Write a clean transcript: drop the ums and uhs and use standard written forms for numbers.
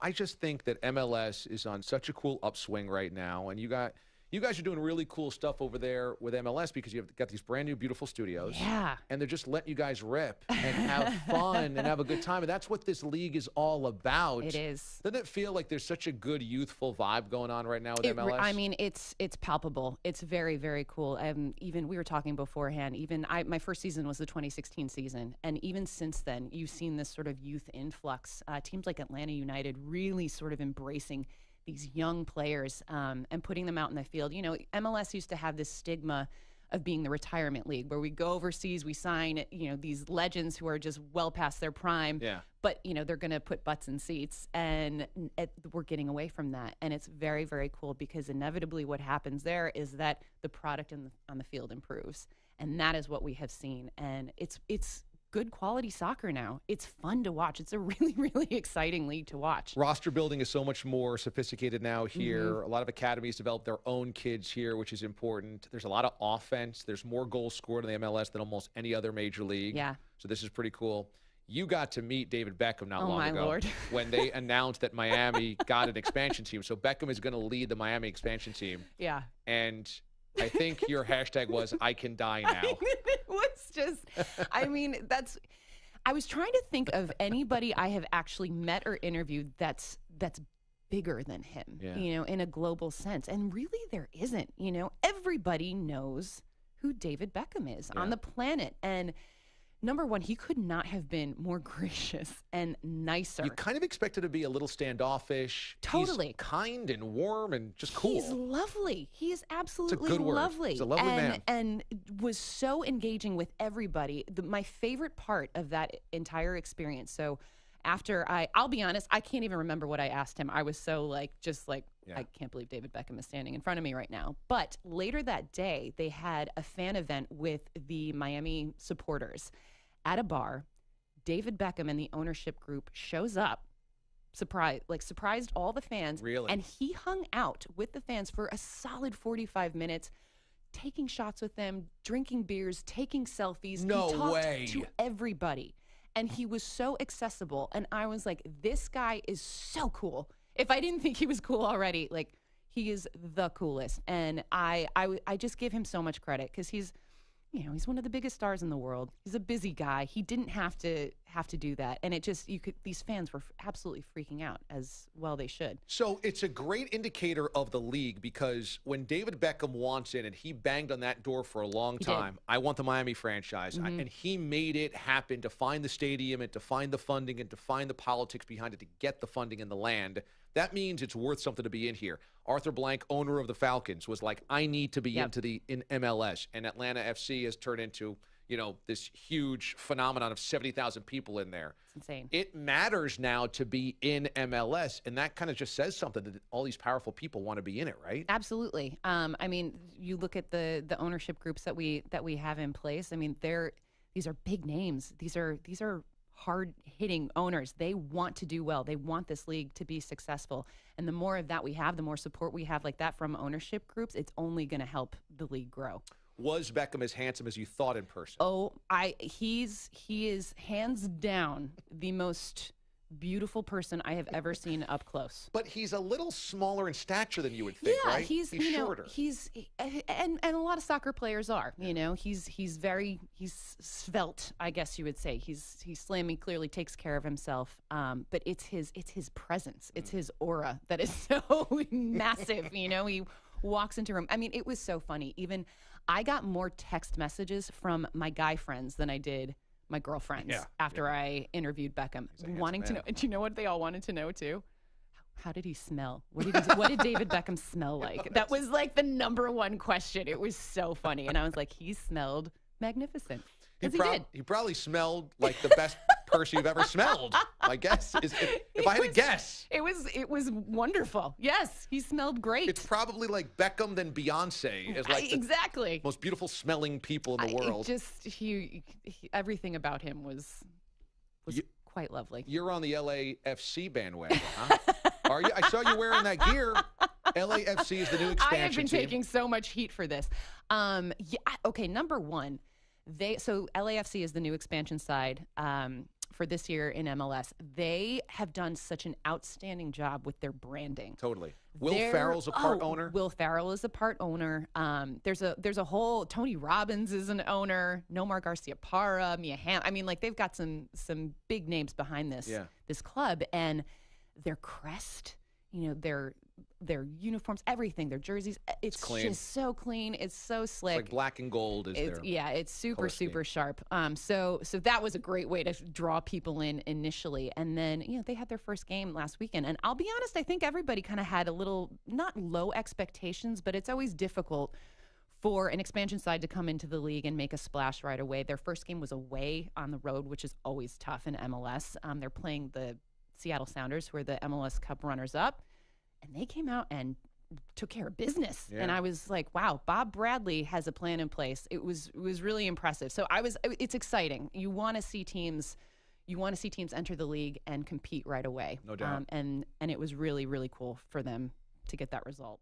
I just think that MLS is on such a cool upswing right now, and you guys are doing really cool stuff over there with MLS because you've got these brand new beautiful studios. Yeah. And they're just letting you guys rip and have fun and have a good time. And that's what this league is all about. It is. Doesn't it feel like there's such a good youthful vibe going on right now with MLS? I mean, it's palpable. It's very, very cool. Even we were talking beforehand, my first season was the 2016 season. And even since then, you've seen this sort of youth influx. Teams like Atlanta United really sort of embracing these young players and putting them out in the field. You know, MLS used to have this stigma of being the retirement league where we go overseas, we sign, these legends who are just well past their prime. Yeah. But, they're going to put butts in seats, and we're getting away from that. And it's very, very cool because inevitably what happens there is that the product on the field improves. And that is what we have seen. And it's good quality soccer now. It's fun to watch. It's a really, really exciting league to watch. Roster building is so much more sophisticated now here. A lot of academies develop their own kids here, which is important. There's a lot of offense. There's more goals scored in the MLS than almost any other major league. Yeah. So this is pretty cool. You got to meet David Beckham not long ago. Oh, my Lord. When they announced that Miami got an expansion team. So Beckham is going to lead the Miami expansion team. Yeah. And I think your hashtag was, I can die now. It was just, I was trying to think of anybody I have actually met or interviewed that's bigger than him, in a global sense. And really there isn't, everybody knows who David Beckham is on the planet. And number one, he could not have been more gracious and nicer. You kind of expect it to be a little standoffish. Totally. He's kind and warm and just cool. He's lovely. He is absolutely it's a good lovely. Word. He's a lovely man. And was so engaging with everybody. My favorite part of that entire experience, so after I'll be honest, I can't even remember what I asked him. I was so I can't believe David Beckham is standing in front of me right now. But later that day, they had a fan event with the Miami supporters at a bar. David Beckham and the ownership group shows up, surprised all the fans. Really? And he hung out with the fans for a solid 45 minutes, taking shots with them, drinking beers, taking selfies. No he talked way. to everybody. And he was so accessible. And I was like, this guy is so cool. If I didn't think he was cool already, he is the coolest. And I just give him so much credit because he's one of the biggest stars in the world. He's a busy guy. He didn't have to do that. And these fans were absolutely freaking out, as well they should. So it's a great indicator of the league because when David Beckham wants in, and he banged on that door for a long time, I want the Miami franchise. And he made it happen to find the stadium and to find the funding and to find the politics behind it to get the funding and the land. That means it's worth something to be in here. Arthur Blank, owner of the Falcons, was like, I need to be in MLS. And Atlanta FC has turned into, this huge phenomenon of 70,000 people in there. It's insane. It matters now to be in MLS, and that kind of just says something that all these powerful people want to be in it, right? Absolutely. You look at the ownership groups that we have in place. These are big names. These are hard-hitting owners. They want to do well. They want this league to be successful. And the more of that we have, the more support we have like that from ownership groups, it's only going to help the league grow. Was Beckham as handsome as you thought in person? Oh, he is hands down the most beautiful person I have ever seen up close. But he's a little smaller in stature than you would think, right? He's shorter. And a lot of soccer players are. He's svelte, I guess you would say. He's slim. He clearly takes care of himself. But it's his presence, it's his aura that is so massive. He walks into a room. It was so funny. Even I got more text messages from my guy friends than I did my girlfriends after I interviewed Beckham, wanting to know. And do you know what they all wanted to know too? How did he smell? What did David Beckham smell like? That was the number one question. It was so funny. And I was like, he smelled magnificent. He did. He probably smelled like the best person you've ever smelled. My guess is, if I had to guess. It was wonderful. Yes, he smelled great. It's probably like Beckham then Beyonce is like exactly the most beautiful smelling people in the world. Everything about him was quite lovely. You're on the LAFC bandwagon, huh? Are you? I saw you wearing that gear. LAFC is the new expansion I have been team. taking so much heat for this. Okay, number one. So LAFC is the new expansion side. for this year in MLS. They have done such an outstanding job with their branding. Totally. Will Farrell's a part owner? Will Farrell is a part owner. There's a whole Tony Robbins is an owner. Nomar Garcia-Parra, Mia Hamm. I mean, like they've got some big names behind this club, and their crest, you know, their uniforms, everything, their jerseys. It's just so clean. It's so slick. It's like black and gold is there. Yeah, it's super sharp. So that was a great way to draw people in initially. And then, you know, they had their first game last weekend. And I'll be honest, I think everybody kind of had a little, not low expectations, but it's always difficult for an expansion side to come into the league and make a splash right away. Their first game was away on the road, which is always tough in MLS. They're playing the Seattle Sounders, who are the MLS Cup runners-up. And they came out and took care of business. Yeah. And I was like, wow, Bob Bradley has a plan in place. It was really impressive. So it's exciting. You want to see teams enter the league and compete right away. No doubt. And it was really, really cool for them to get that result.